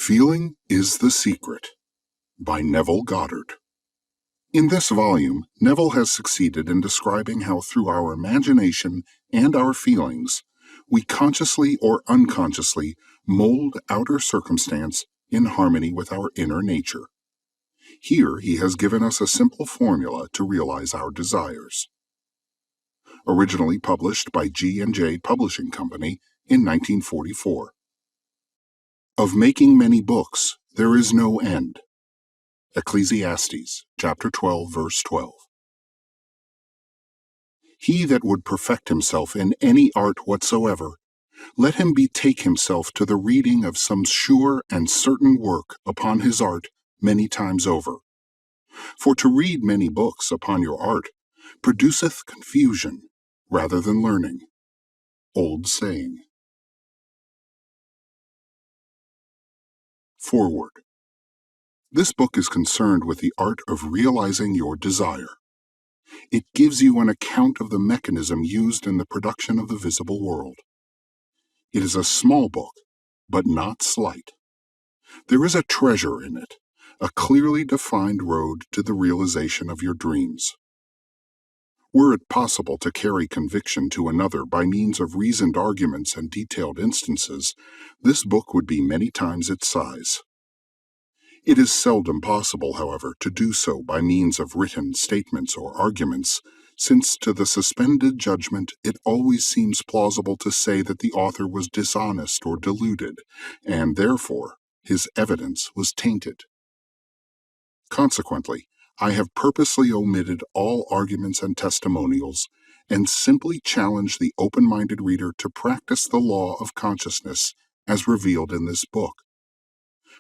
Feeling is the Secret by Neville Goddard. In this volume, Neville has succeeded in describing how through our imagination and our feelings, we consciously or unconsciously mold outer circumstance in harmony with our inner nature. Here he has given us a simple formula to realize our desires. Originally published by G&J Publishing Company in 1944. Of making many books, there is no end. Ecclesiastes, chapter 12, verse 12. He that would perfect himself in any art whatsoever, let him betake himself to the reading of some sure and certain work upon his art many times over. For to read many books upon your art produceth confusion rather than learning. Old saying. Forward. This book is concerned with the art of realizing your desire. It gives you an account of the mechanism used in the production of the visible world. It is a small book, but not slight. There is a treasure in it, a clearly defined road to the realization of your dreams. Were it possible to carry conviction to another by means of reasoned arguments and detailed instances, this book would be many times its size. It is seldom possible, however, to do so by means of written statements or arguments, since to the suspended judgment it always seems plausible to say that the author was dishonest or deluded, and therefore his evidence was tainted. Consequently, I have purposely omitted all arguments and testimonials, and simply challenge the open-minded reader to practice the law of consciousness as revealed in this book.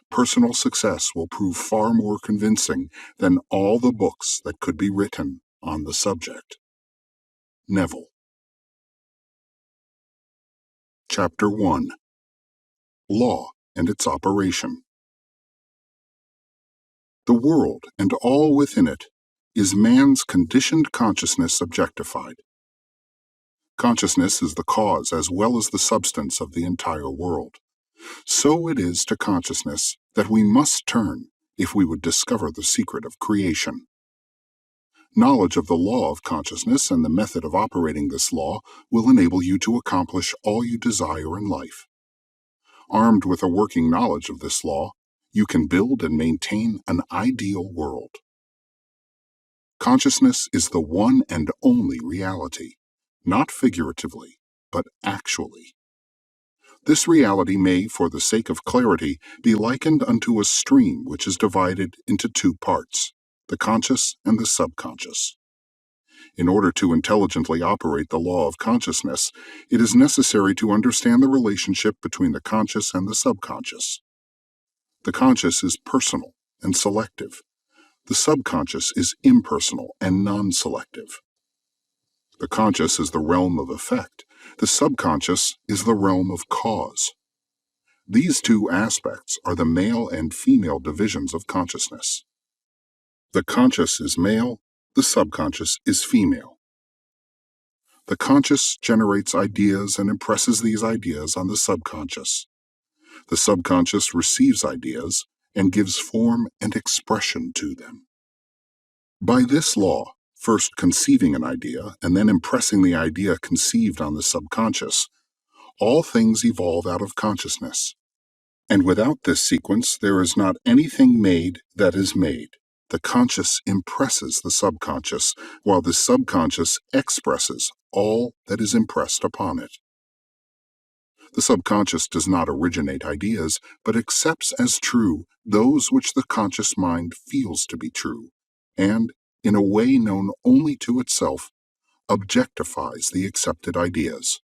Personal success will prove far more convincing than all the books that could be written on the subject. Neville. Chapter 1. Law and its Operation. The world, and all within it, is man's conditioned consciousness objectified. Consciousness is the cause as well as the substance of the entire world. So it is to consciousness that we must turn if we would discover the secret of creation. Knowledge of the law of consciousness and the method of operating this law will enable you to accomplish all you desire in life. Armed with a working knowledge of this law, you can build and maintain an ideal world. Consciousness is the one and only reality, not figuratively, but actually. This reality may, for the sake of clarity, be likened unto a stream which is divided into two parts, the conscious and the subconscious. In order to intelligently operate the law of consciousness, it is necessary to understand the relationship between the conscious and the subconscious. The conscious is personal and selective. The subconscious is impersonal and non-selective. The conscious is the realm of effect. The subconscious is the realm of cause. These two aspects are the male and female divisions of consciousness. The conscious is male, the subconscious is female. The conscious generates ideas and impresses these ideas on the subconscious. The subconscious receives ideas and gives form and expression to them. By this law, first conceiving an idea and then impressing the idea conceived on the subconscious, all things evolve out of consciousness. And without this sequence, there is not anything made that is made. The conscious impresses the subconscious, while the subconscious expresses all that is impressed upon it. The subconscious does not originate ideas, but accepts as true those which the conscious mind feels to be true, and, in a way known only to itself, objectifies the accepted ideas.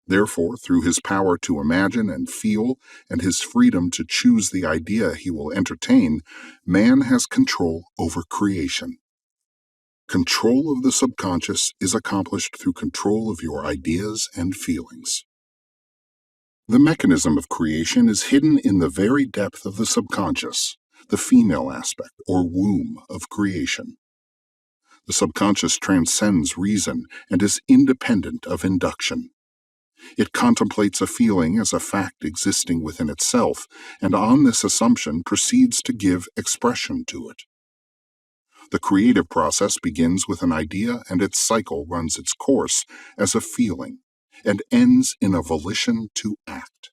Therefore, through his power to imagine and feel and his freedom to choose the idea he will entertain, man has control over creation. Control of the subconscious is accomplished through control of your ideas and feelings. The mechanism of creation is hidden in the very depth of the subconscious, the female aspect or womb of creation. The subconscious transcends reason and is independent of induction. It contemplates a feeling as a fact existing within itself, and on this assumption proceeds to give expression to it. The creative process begins with an idea, and its cycle runs its course as a feeling and ends in a volition to act.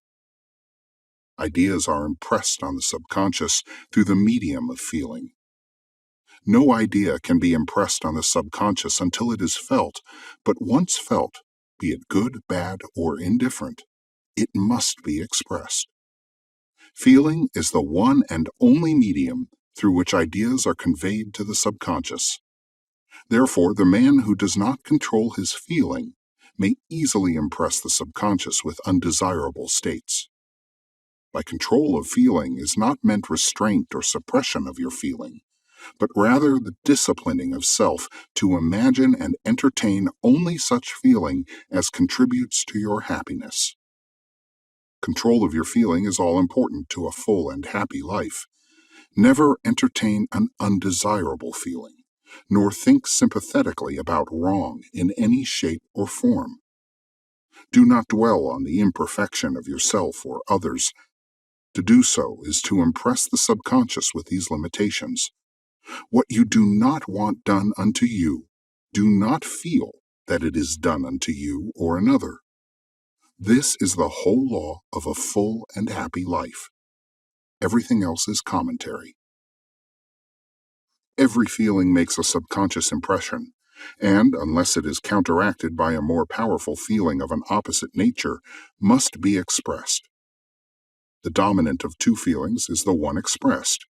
Ideas are impressed on the subconscious through the medium of feeling. No idea can be impressed on the subconscious until it is felt, but once felt, be it good, bad, or indifferent, it must be expressed. Feeling is the one and only medium through which ideas are conveyed to the subconscious. Therefore, the man who does not control his feeling may easily impress the subconscious with undesirable states. By control of feeling is not meant restraint or suppression of your feeling, but rather the disciplining of self to imagine and entertain only such feeling as contributes to your happiness. Control of your feeling is all important to a full and happy life. Never entertain an undesirable feeling, nor think sympathetically about wrong in any shape or form. Do not dwell on the imperfection of yourself or others. To do so is to impress the subconscious with these limitations. What you do not want done unto you, do not feel that it is done unto you or another. This is the whole law of a full and happy life. Everything else is commentary. Every feeling makes a subconscious impression, and, unless it is counteracted by a more powerful feeling of an opposite nature, must be expressed. The dominant of two feelings is the one expressed.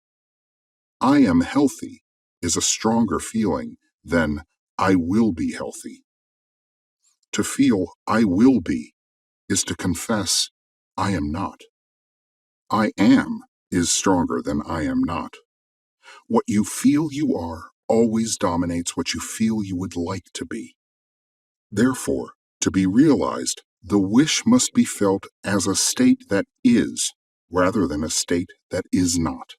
I am healthy is a stronger feeling than I will be healthy. To feel I will be is to confess I am not. I am is stronger than I am not. What you feel you are always dominates what you feel you would like to be. Therefore, to be realized, the wish must be felt as a state that is, rather than a state that is not.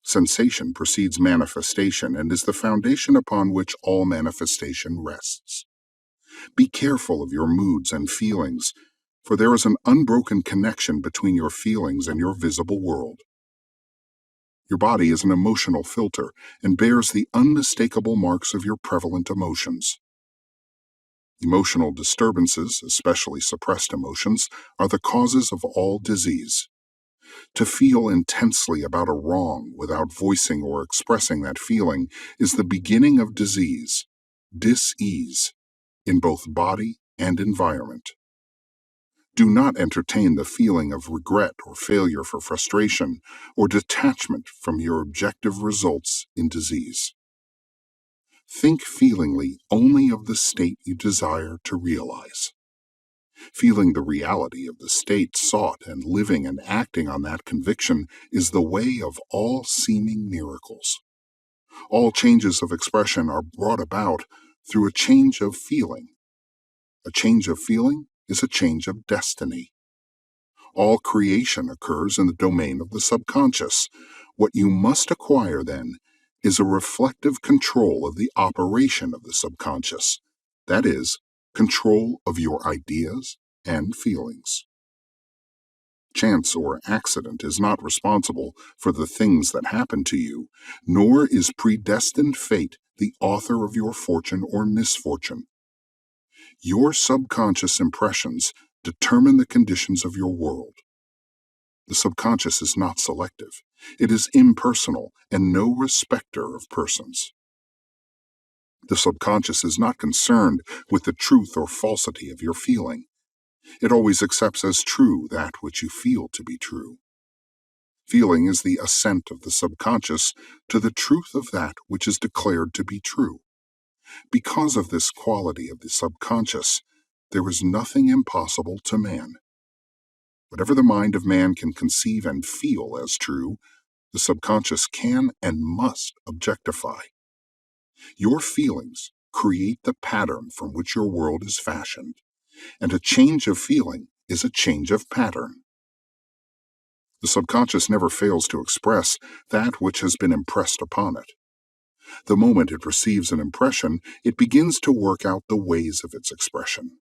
Sensation precedes manifestation and is the foundation upon which all manifestation rests. Be careful of your moods and feelings, for there is an unbroken connection between your feelings and your visible world. Your body is an emotional filter and bears the unmistakable marks of your prevalent emotions. Emotional disturbances, especially suppressed emotions, are the causes of all disease. To feel intensely about a wrong without voicing or expressing that feeling is the beginning of disease, dis-ease, in both body and environment. Do not entertain the feeling of regret or failure for frustration or detachment from your objective results in disease. Think feelingly only of the state you desire to realize. Feeling the reality of the state sought and living and acting on that conviction is the way of all seeming miracles. All changes of expression are brought about through a change of feeling. A change of feeling is a change of destiny. All creation occurs in the domain of the subconscious. What you must acquire, then, is a reflective control of the operation of the subconscious. That is, control of your ideas and feelings. Chance or accident is not responsible for the things that happen to you, nor is predestined fate the author of your fortune or misfortune. Your subconscious impressions determine the conditions of your world. The subconscious is not selective. It is impersonal and no respecter of persons. The subconscious is not concerned with the truth or falsity of your feeling. It always accepts as true that which you feel to be true. Feeling is the assent of the subconscious to the truth of that which is declared to be true. Because of this quality of the subconscious, there is nothing impossible to man. Whatever the mind of man can conceive and feel as true, the subconscious can and must objectify. Your feelings create the pattern from which your world is fashioned, and a change of feeling is a change of pattern. The subconscious never fails to express that which has been impressed upon it. The moment it receives an impression, it begins to work out the ways of its expression.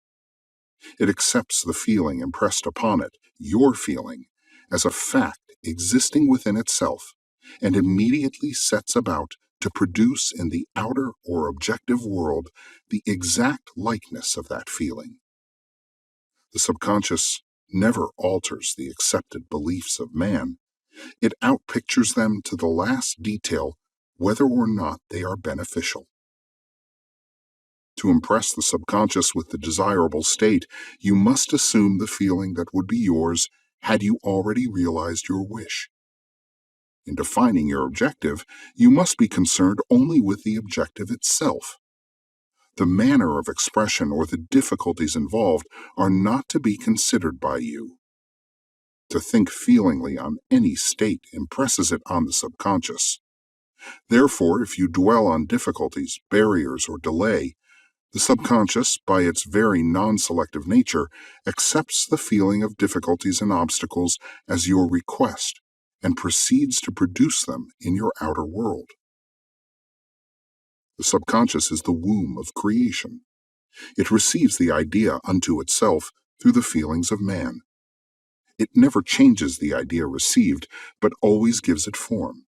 It accepts the feeling impressed upon it, your feeling, as a fact existing within itself, and immediately sets about to produce in the outer or objective world the exact likeness of that feeling. The subconscious never alters the accepted beliefs of man. It outpictures them to the last detail, whether or not they are beneficial. To impress the subconscious with the desirable state, you must assume the feeling that would be yours had you already realized your wish. In defining your objective, you must be concerned only with the objective itself. The manner of expression or the difficulties involved are not to be considered by you. To think feelingly on any state impresses it on the subconscious. Therefore, if you dwell on difficulties, barriers, or delay, the subconscious, by its very non-selective nature, accepts the feeling of difficulties and obstacles as your request and proceeds to produce them in your outer world. The subconscious is the womb of creation. It receives the idea unto itself through the feelings of man. It never changes the idea received, but always gives it form.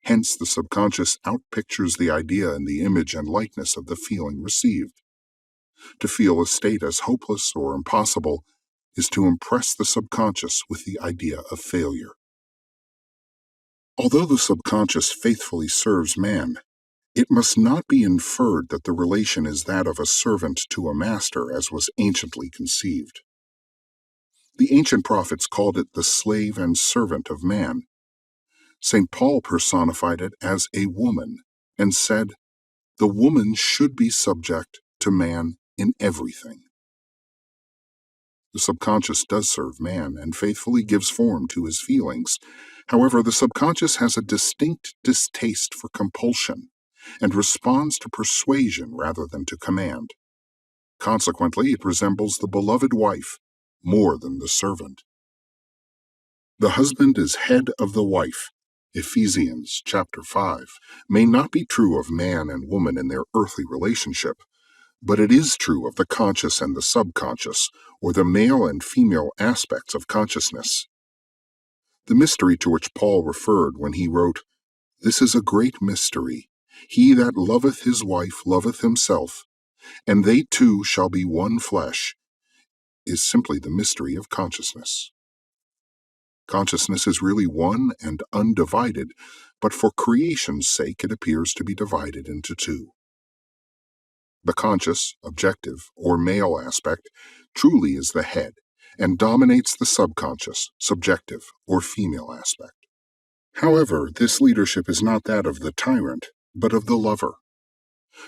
Hence, the subconscious outpictures the idea in the image and likeness of the feeling received. To feel a state as hopeless or impossible is to impress the subconscious with the idea of failure. Although the subconscious faithfully serves man, it must not be inferred that the relation is that of a servant to a master as was anciently conceived. The ancient prophets called it the slave and servant of man. St. Paul personified it as a woman and said, "The woman should be subject to man in everything." The subconscious does serve man and faithfully gives form to his feelings. However, the subconscious has a distinct distaste for compulsion and responds to persuasion rather than to command. Consequently, it resembles the beloved wife more than the servant. The husband is head of the wife. Ephesians chapter 5 may not be true of man and woman in their earthly relationship, but it is true of the conscious and the subconscious, or the male and female aspects of consciousness. The mystery to which Paul referred when he wrote, "This is a great mystery. He that loveth his wife loveth himself, and they two shall be one flesh," is simply the mystery of consciousness. Consciousness is really one and undivided, but for creation's sake it appears to be divided into two. The conscious, objective, or male aspect truly is the head and dominates the subconscious, subjective, or female aspect. However, this leadership is not that of the tyrant, but of the lover.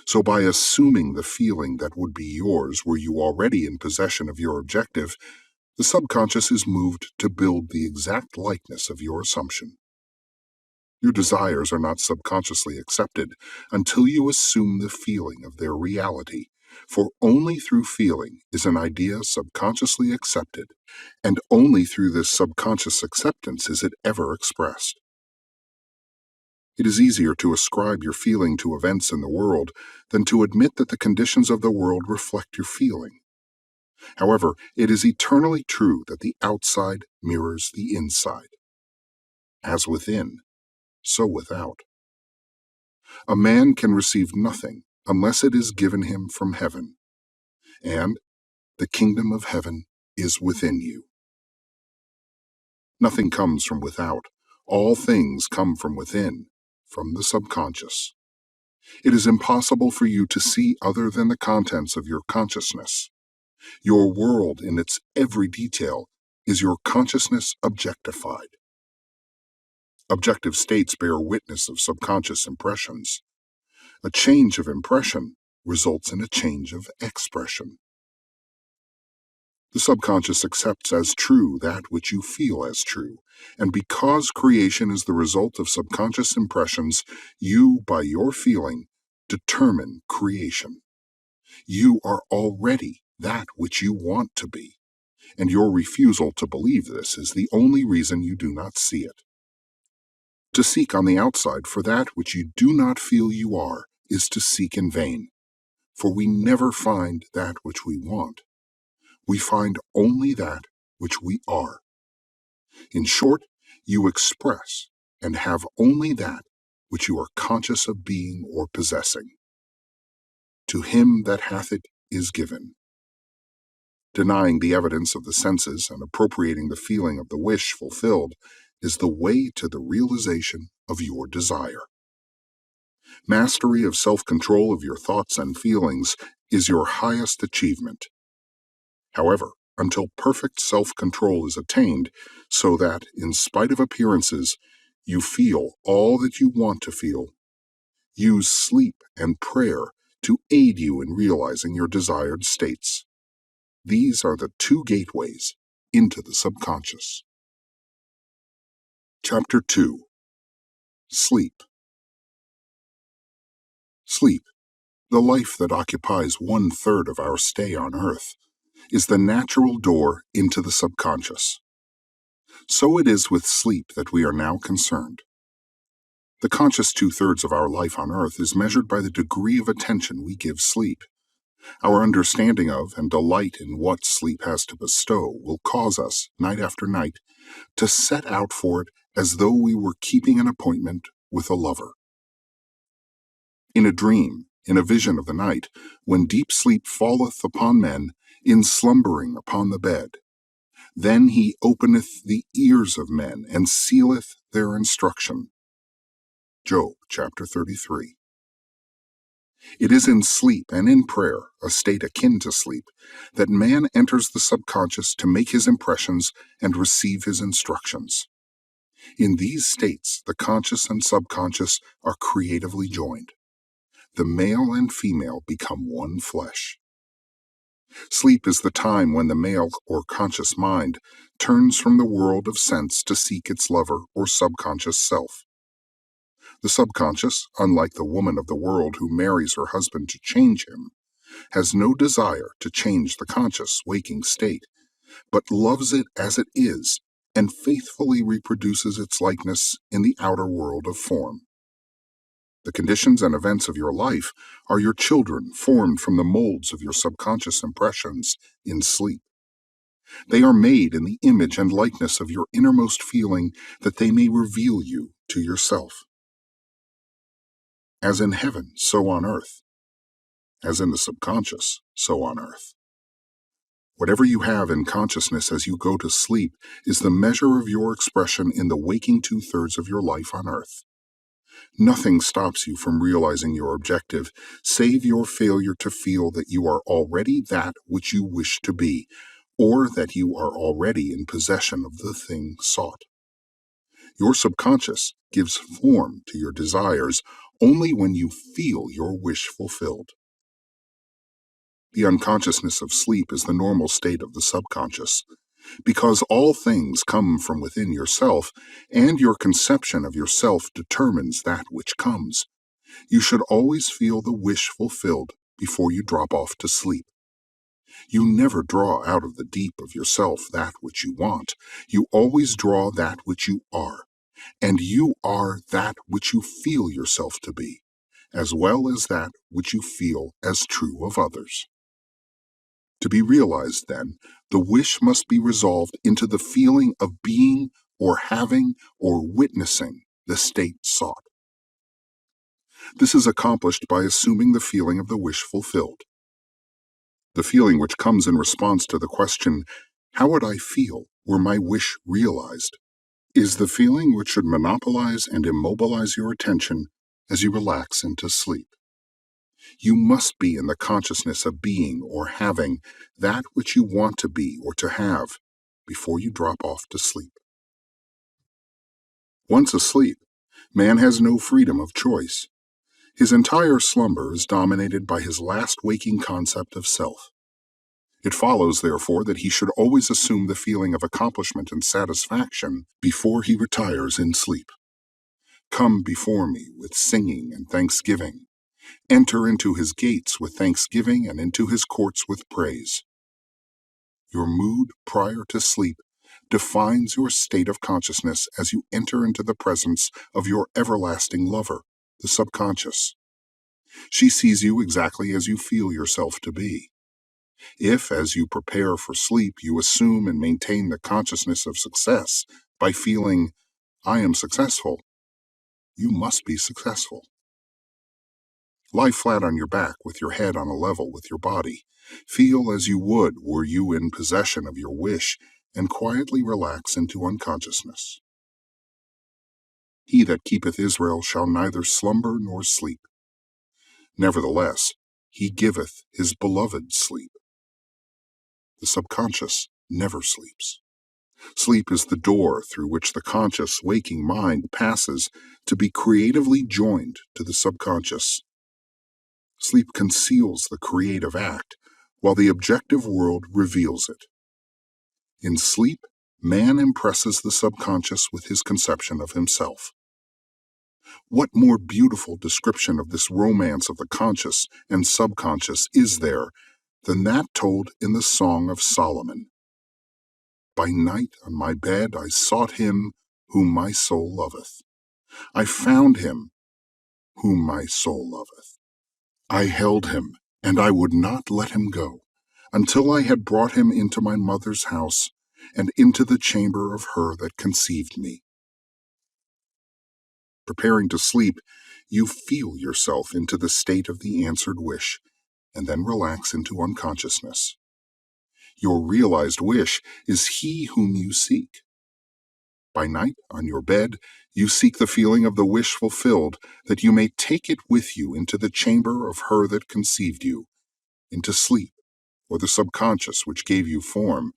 So by assuming the feeling that would be yours were you already in possession of your objective, the subconscious is moved to build the exact likeness of your assumption. Your desires are not subconsciously accepted until you assume the feeling of their reality, for only through feeling is an idea subconsciously accepted, and only through this subconscious acceptance is it ever expressed. It is easier to ascribe your feeling to events in the world than to admit that the conditions of the world reflect your feeling. However, it is eternally true that the outside mirrors the inside. As within, so without. A man can receive nothing unless it is given him from heaven, and the kingdom of heaven is within you. Nothing comes from without. All things come from within, from the subconscious. It is impossible for you to see other than the contents of your consciousness. Your world in its every detail is your consciousness objectified. Objective states bear witness of subconscious impressions. A change of impression results in a change of expression. The subconscious accepts as true that which you feel as true, and because creation is the result of subconscious impressions, you, by your feeling, determine creation. You are already that which you want to be, and your refusal to believe this is the only reason you do not see it. To seek on the outside for that which you do not feel you are is to seek in vain, for we never find that which we want. we find only that which we are. In short, you express and have only that which you are conscious of being or possessing. To him that hath it is given. Denying the evidence of the senses and appropriating the feeling of the wish fulfilled is the way to the realization of your desire. Mastery of self-control of your thoughts and feelings is your highest achievement. However, until perfect self-control is attained, so that, in spite of appearances, you feel all that you want to feel, use sleep and prayer to aid you in realizing your desired states. These are the two gateways into the subconscious. Chapter 2. Sleep. Sleep, the life that occupies 1/3 of our stay on Earth, is the natural door into the subconscious. So it is with sleep that we are now concerned. The conscious 2/3 of our life on Earth is measured by the degree of attention we give sleep. Our understanding of and delight in what sleep has to bestow will cause us, night after night, to set out for it as though we were keeping an appointment with a lover. In a dream, in a vision of the night, when deep sleep falleth upon men, in slumbering upon the bed, then he openeth the ears of men, and sealeth their instruction. Job chapter 33. It is in sleep and in prayer, a state akin to sleep, that man enters the subconscious to make his impressions and receive his instructions. In these states, the conscious and subconscious are creatively joined. The male and female become one flesh. Sleep is the time when the male or conscious mind turns from the world of sense to seek its lover or subconscious self. The subconscious, unlike the woman of the world who marries her husband to change him, has no desire to change the conscious waking state, but loves it as it is and faithfully reproduces its likeness in the outer world of form. The conditions and events of your life are your children formed from the molds of your subconscious impressions in sleep. They are made in the image and likeness of your innermost feeling that they may reveal you to yourself. As in heaven, so on earth. As in the subconscious, so on earth. Whatever you have in consciousness as you go to sleep is the measure of your expression in the waking 2/3 of your life on earth. Nothing stops you from realizing your objective, save your failure to feel that you are already that which you wish to be, or that you are already in possession of the thing sought. Your subconscious gives form to your desires only when you feel your wish fulfilled. The unconsciousness of sleep is the normal state of the subconscious. Because all things come from within yourself, and your conception of yourself determines that which comes, you should always feel the wish fulfilled before you drop off to sleep. You never draw out of the deep of yourself that which you want. You always draw that which you are, and you are that which you feel yourself to be, as well as that which you feel as true of others. To be realized, then, the wish must be resolved into the feeling of being or having or witnessing the state sought. This is accomplished by assuming the feeling of the wish fulfilled. The feeling which comes in response to the question, how would I feel were my wish realized, is the feeling which should monopolize and immobilize your attention as you relax into sleep. You must be in the consciousness of being or having that which you want to be or to have before you drop off to sleep. Once asleep, man has no freedom of choice. His entire slumber is dominated by his last waking concept of self. It follows, therefore, that he should always assume the feeling of accomplishment and satisfaction before he retires in sleep. Come before me with singing and thanksgiving. Enter into his gates with thanksgiving and into his courts with praise. Your mood prior to sleep defines your state of consciousness as you enter into the presence of your everlasting lover, the subconscious. She sees you exactly as you feel yourself to be. If, as you prepare for sleep, you assume and maintain the consciousness of success by feeling, I am successful, you must be successful. Lie flat on your back with your head on a level with your body. Feel as you would were you in possession of your wish, and quietly relax into unconsciousness. He that keepeth Israel shall neither slumber nor sleep. Nevertheless, he giveth his beloved sleep. The subconscious never sleeps. Sleep is the door through which the conscious, waking mind passes to be creatively joined to the subconscious. Sleep conceals the creative act, while the objective world reveals it. In sleep, man impresses the subconscious with his conception of himself. What more beautiful description of this romance of the conscious and subconscious is there than that told in the Song of Solomon? By night on my bed I sought him whom my soul loveth. I found him whom my soul loveth. I held him, and I would not let him go, until I had brought him into my mother's house, and into the chamber of her that conceived me. Preparing to sleep, you feel yourself into the state of the answered wish, and then relax into unconsciousness. Your realized wish is he whom you seek. By night, on your bed, you seek the feeling of the wish fulfilled, that you may take it with you into the chamber of her that conceived you, into sleep, or the subconscious which gave you form,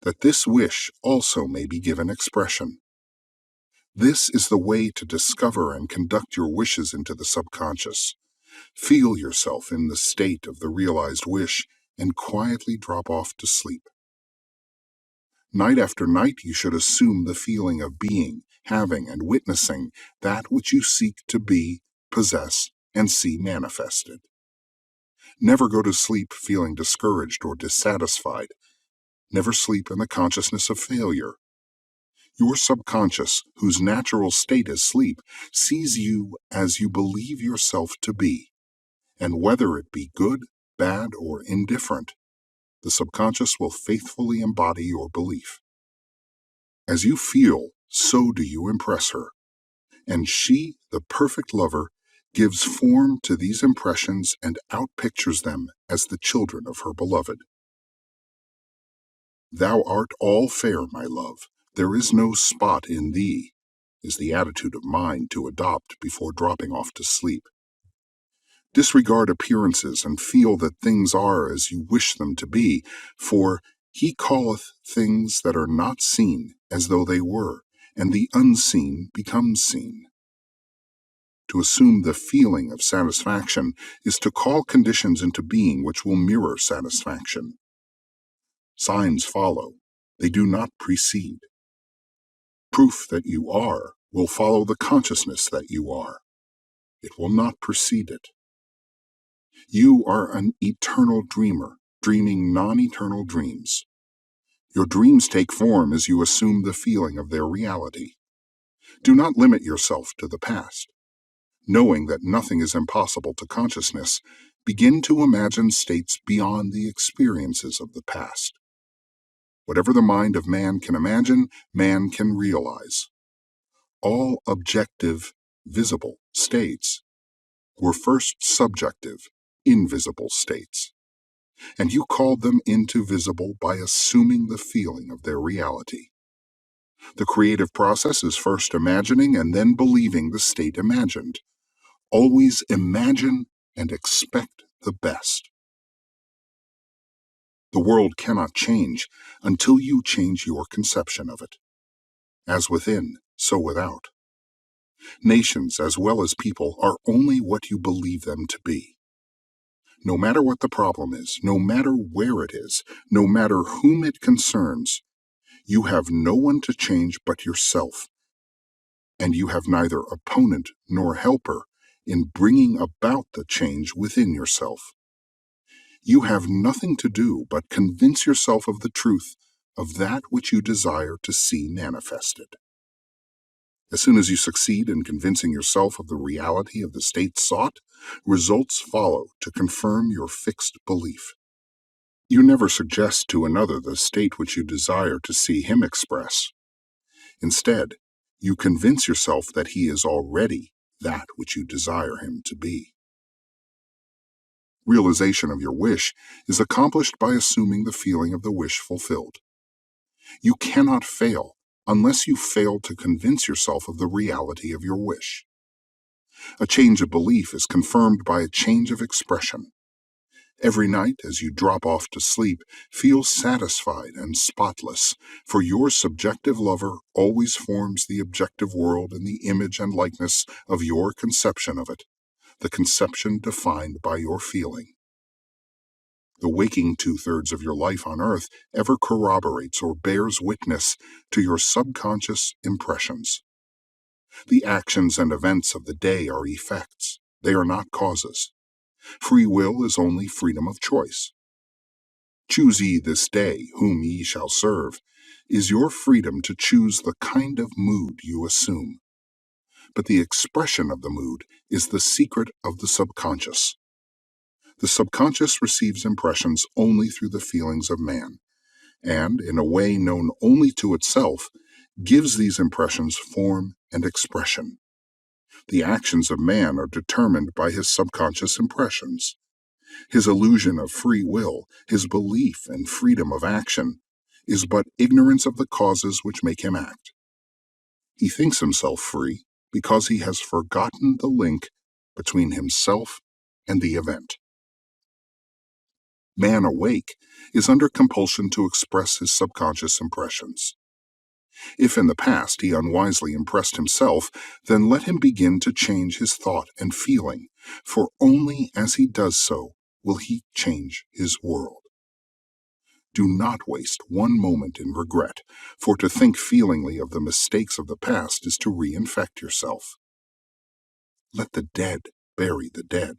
that this wish also may be given expression. This is the way to discover and conduct your wishes into the subconscious. Feel yourself in the state of the realized wish and quietly drop off to sleep. Night after night you should assume the feeling of being, having, and witnessing that which you seek to be, possess, and see manifested. Never go to sleep feeling discouraged or dissatisfied. Never sleep in the consciousness of failure. Your subconscious, whose natural state is sleep, sees you as you believe yourself to be, and whether it be good, bad, or indifferent, the subconscious will faithfully embody your belief. As you feel, so do you impress her, and she, the perfect lover, gives form to these impressions and outpictures them as the children of her beloved. Thou art all fair, my love, there is no spot in thee, is the attitude of mind to adopt before dropping off to sleep. Disregard appearances and feel that things are as you wish them to be, for he calleth things that are not seen as though they were, and the unseen becomes seen. To assume the feeling of satisfaction is to call conditions into being which will mirror satisfaction. Signs follow, they do not precede. Proof that you are will follow the consciousness that you are. It will not precede it. You are an eternal dreamer, dreaming non-eternal dreams. Your dreams take form as you assume the feeling of their reality. Do not limit yourself to the past. Knowing that nothing is impossible to consciousness, begin to imagine states beyond the experiences of the past. Whatever the mind of man can imagine, man can realize. All objective, visible states were first subjective, invisible states, and you called them into visible by assuming the feeling of their reality. The creative process is first imagining and then believing the state imagined. Always imagine and expect the best. The world cannot change until you change your conception of it. As within, so without. Nations, as well as people, are only what you believe them to be. No matter what the problem is, no matter where it is, no matter whom it concerns, you have no one to change but yourself, and you have neither opponent nor helper in bringing about the change within yourself. You have nothing to do but convince yourself of the truth of that which you desire to see manifested. As soon as you succeed in convincing yourself of the reality of the state sought, results follow to confirm your fixed belief. You never suggest to another the state which you desire to see him express. Instead, you convince yourself that he is already that which you desire him to be. Realization of your wish is accomplished by assuming the feeling of the wish fulfilled. You cannot fail unless you fail to convince yourself of the reality of your wish. A change of belief is confirmed by a change of expression. Every night, as you drop off to sleep, feel satisfied and spotless, for your subjective lover always forms the objective world in the image and likeness of your conception of it, the conception defined by your feeling. The waking two-thirds of your life on earth ever corroborates or bears witness to your subconscious impressions. The actions and events of the day are effects. They are not causes. Free will is only freedom of choice. Choose ye this day whom ye shall serve is your freedom to choose the kind of mood you assume. But the expression of the mood is the secret of the subconscious. The subconscious receives impressions only through the feelings of man, and, in a way known only to itself, gives these impressions form and expression. The actions of man are determined by his subconscious impressions. His illusion of free will, his belief in freedom of action, is but ignorance of the causes which make him act. He thinks himself free because he has forgotten the link between himself and the event. Man awake is under compulsion to express his subconscious impressions. If in the past he unwisely impressed himself, then let him begin to change his thought and feeling, for only as he does so will he change his world. Do not waste one moment in regret, for to think feelingly of the mistakes of the past is to reinfect yourself. Let the dead bury the dead.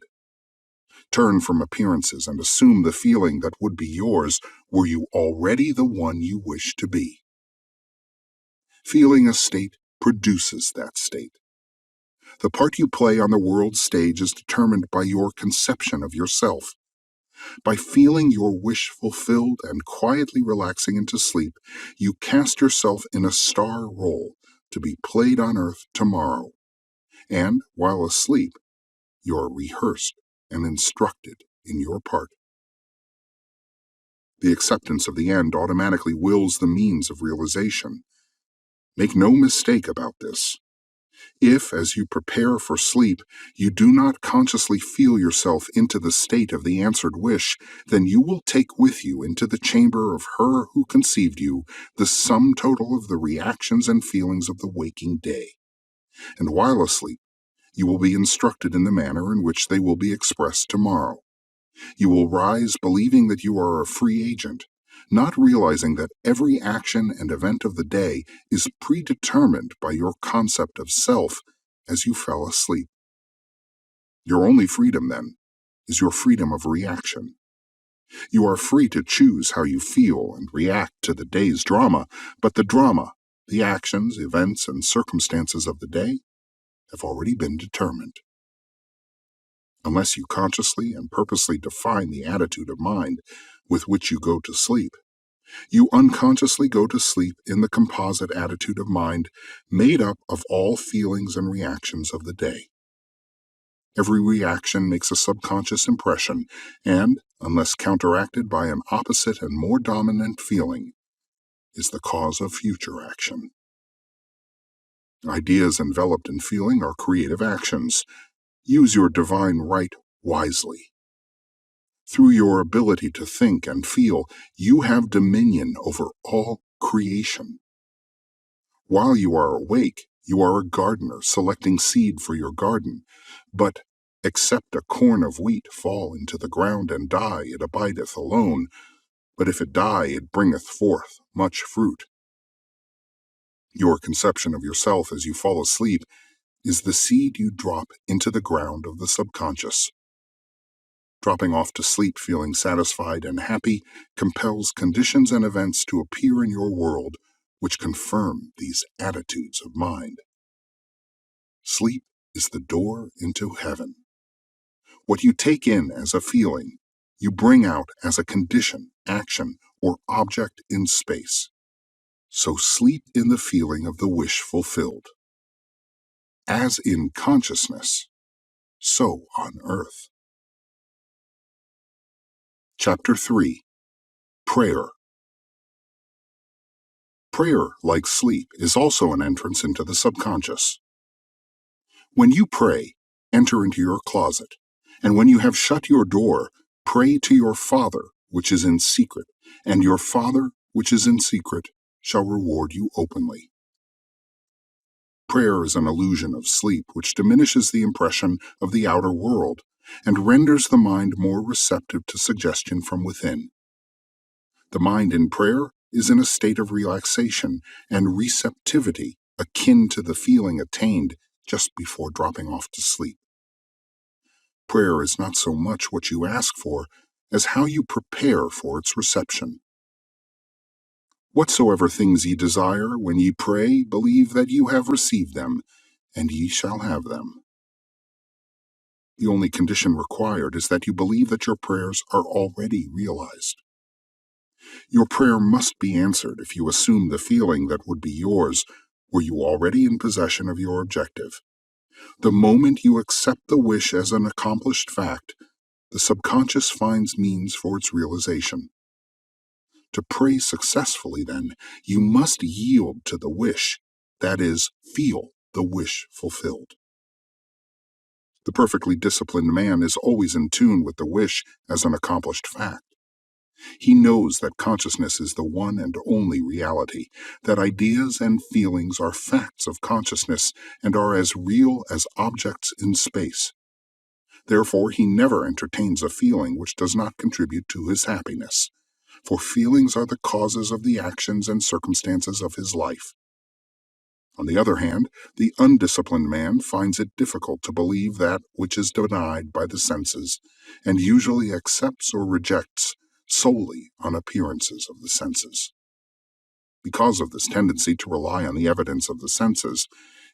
Turn from appearances and assume the feeling that would be yours were you already the one you wish to be. Feeling a state produces that state. The part you play on the world's stage is determined by your conception of yourself. By feeling your wish fulfilled and quietly relaxing into sleep, you cast yourself in a star role to be played on earth tomorrow. And, while asleep, you are rehearsed and instructed in your part. The acceptance of the end automatically wills the means of realization. Make no mistake about this. If, as you prepare for sleep, you do not consciously feel yourself into the state of the answered wish, then you will take with you into the chamber of her who conceived you the sum total of the reactions and feelings of the waking day. And while asleep, you will be instructed in the manner in which they will be expressed tomorrow. You will rise believing that you are a free agent, not realizing that every action and event of the day is predetermined by your concept of self as you fell asleep. Your only freedom, then, is your freedom of reaction. You are free to choose how you feel and react to the day's drama, but the drama, the actions, events, and circumstances of the day, have already been determined. Unless you consciously and purposely define the attitude of mind with which you go to sleep, you unconsciously go to sleep in the composite attitude of mind made up of all feelings and reactions of the day. Every reaction makes a subconscious impression and, unless counteracted by an opposite and more dominant feeling, is the cause of future action. Ideas enveloped in feeling are creative actions. Use your divine right wisely. Through your ability to think and feel, you have dominion over all creation. While you are awake, you are a gardener selecting seed for your garden, but except a corn of wheat fall into the ground and die, it abideth alone, but if it die, it bringeth forth much fruit. Your conception of yourself as you fall asleep is the seed you drop into the ground of the subconscious. Dropping off to sleep feeling satisfied and happy compels conditions and events to appear in your world which confirm these attitudes of mind. Sleep is the door into heaven. What you take in as a feeling, you bring out as a condition, action, or object in space. So sleep in the feeling of the wish fulfilled. As in consciousness, so on earth. Chapter 3. Prayer. Prayer, like sleep, is also an entrance into the subconscious. When you pray, enter into your closet, and when you have shut your door, pray to your Father, which is in secret, and your Father, which is in secret, shall reward you openly. Prayer is an illusion of sleep which diminishes the impression of the outer world and renders the mind more receptive to suggestion from within. The mind in prayer is in a state of relaxation and receptivity akin to the feeling attained just before dropping off to sleep. Prayer is not so much what you ask for as how you prepare for its reception. Whatsoever things ye desire, when ye pray, believe that you have received them, and ye shall have them. The only condition required is that you believe that your prayers are already realized. Your prayer must be answered if you assume the feeling that would be yours were you already in possession of your objective. The moment you accept the wish as an accomplished fact, the subconscious finds means for its realization. To pray successfully, then, you must yield to the wish, that is, feel the wish fulfilled. The perfectly disciplined man is always in tune with the wish as an accomplished fact. He knows that consciousness is the one and only reality, that ideas and feelings are facts of consciousness and are as real as objects in space. Therefore, he never entertains a feeling which does not contribute to his happiness, for feelings are the causes of the actions and circumstances of his life. On the other hand, the undisciplined man finds it difficult to believe that which is denied by the senses, and usually accepts or rejects solely on appearances of the senses. Because of this tendency to rely on the evidence of the senses,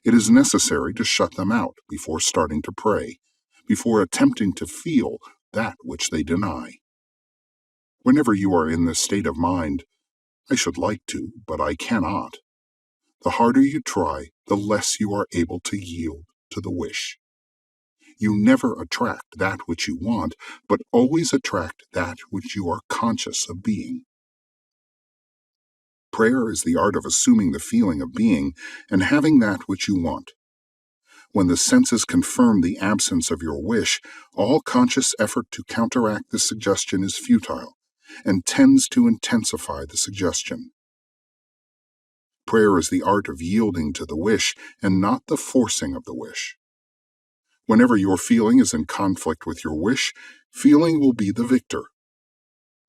it is necessary to shut them out before starting to pray, before attempting to feel that which they deny. Whenever you are in this state of mind, I should like to, but I cannot, the harder you try, the less you are able to yield to the wish. You never attract that which you want, but always attract that which you are conscious of being. Prayer is the art of assuming the feeling of being and having that which you want. When the senses confirm the absence of your wish, all conscious effort to counteract the suggestion is futile and tends to intensify the suggestion. Prayer is the art of yielding to the wish and not the forcing of the wish. Whenever your feeling is in conflict with your wish, feeling will be the victor.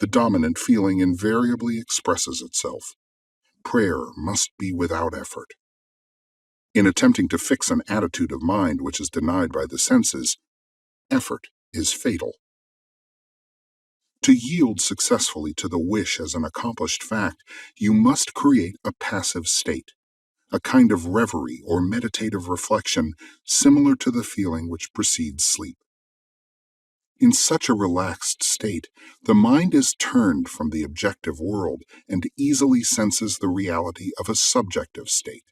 The dominant feeling invariably expresses itself. Prayer must be without effort. In attempting to fix an attitude of mind which is denied by the senses, effort is fatal. To yield successfully to the wish as an accomplished fact, you must create a passive state, a kind of reverie or meditative reflection similar to the feeling which precedes sleep. In such a relaxed state, the mind is turned from the objective world and easily senses the reality of a subjective state.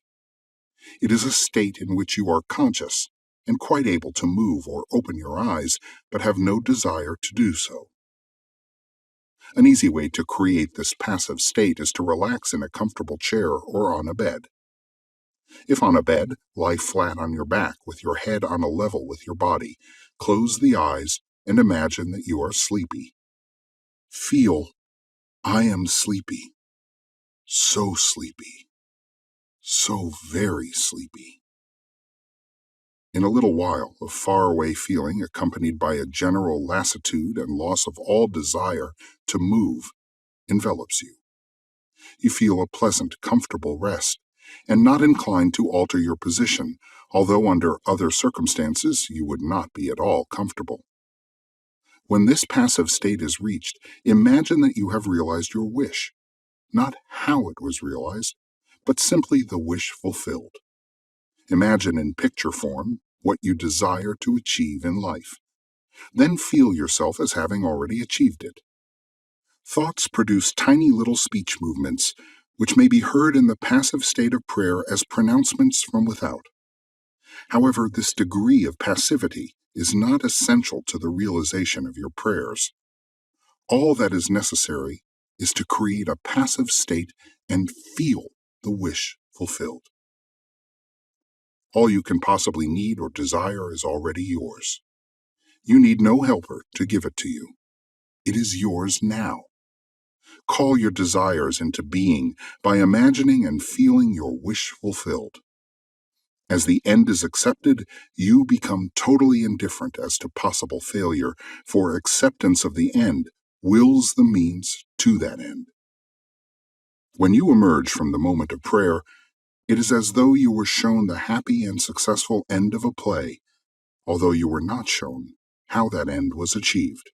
It is a state in which you are conscious and quite able to move or open your eyes, but have no desire to do so. An easy way to create this passive state is to relax in a comfortable chair or on a bed. If on a bed, lie flat on your back with your head on a level with your body. Close the eyes and imagine that you are sleepy. Feel, I am sleepy. So sleepy. So very sleepy. In a little while, a faraway feeling accompanied by a general lassitude and loss of all desire to move envelops you. You feel a pleasant, comfortable rest, and not inclined to alter your position, although under other circumstances you would not be at all comfortable. When this passive state is reached, imagine that you have realized your wish, not how it was realized, but simply the wish fulfilled. Imagine in picture form what you desire to achieve in life. Then feel yourself as having already achieved it. Thoughts produce tiny little speech movements, which may be heard in the passive state of prayer as pronouncements from without. However, this degree of passivity is not essential to the realization of your prayers. All that is necessary is to create a passive state and feel the wish fulfilled. All you can possibly need or desire is already yours. You need no helper to give it to you. It is yours now. Call your desires into being by imagining and feeling your wish fulfilled. As the end is accepted, you become totally indifferent as to possible failure, for acceptance of the end wills the means to that end. When you emerge from the moment of prayer, it is as though you were shown the happy and successful end of a play, although you were not shown how that end was achieved.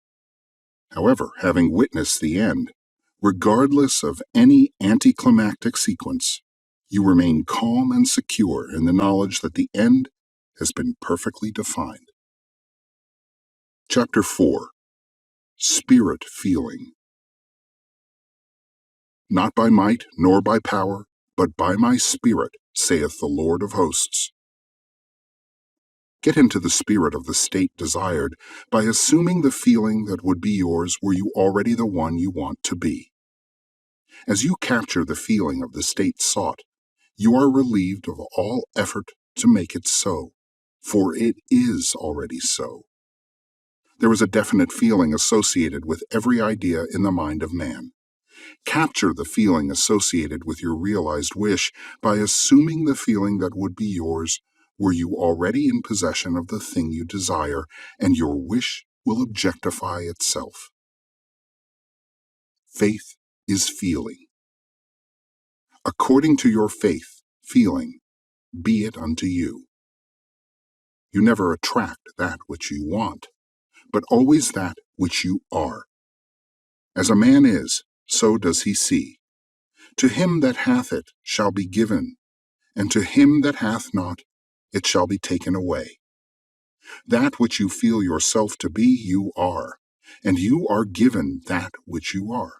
However, having witnessed the end, regardless of any anticlimactic sequence, you remain calm and secure in the knowledge that the end has been perfectly defined. Chapter 4. Spirit Feeling. Not by might nor by power, but by my Spirit, saith the Lord of hosts. Get into the spirit of the state desired by assuming the feeling that would be yours were you already the one you want to be. As you capture the feeling of the state sought, you are relieved of all effort to make it so, for it is already so. There is a definite feeling associated with every idea in the mind of man. Capture the feeling associated with your realized wish by assuming the feeling that would be yours were you already in possession of the thing you desire, and your wish will objectify itself. Faith is feeling. According to your faith, feeling, be it unto you. You never attract that which you want, but always that which you are. As a man is, so does he see. To him that hath it shall be given, and to him that hath not, it shall be taken away. That which you feel yourself to be, you are, and you are given that which you are.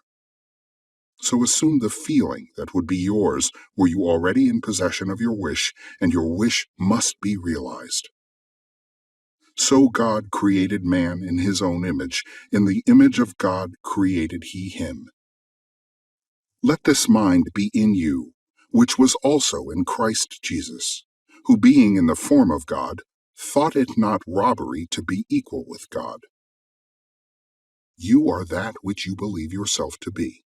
So assume the feeling that would be yours were you already in possession of your wish, and your wish must be realized. So God created man in his own image. In the image of God created he him. Let this mind be in you, which was also in Christ Jesus, who being in the form of God, thought it not robbery to be equal with God. You are that which you believe yourself to be.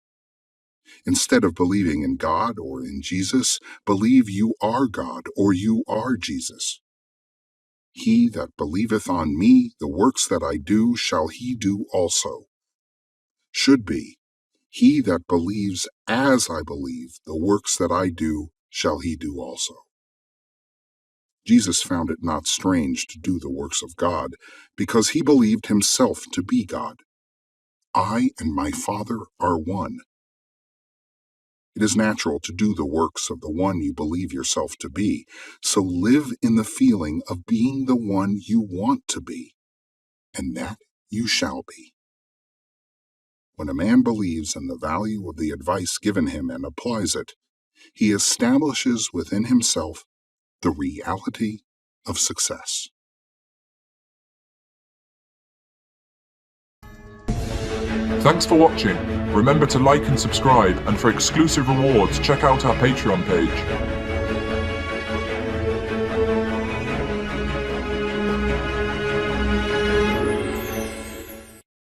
Instead of believing in God or in Jesus, believe you are God or you are Jesus. He that believeth on me, the works that I do, shall he do also. Should be, he that believes as I believe, the works that I do, shall he do also. Jesus found it not strange to do the works of God, because he believed himself to be God. I and my Father are one. It is natural to do the works of the one you believe yourself to be, so live in the feeling of being the one you want to be, and that you shall be. When a man believes in the value of the advice given him and applies it, he establishes within himself the reality of success. Thanks for watching. Remember to like and subscribe, and for exclusive rewards, check out our Patreon page.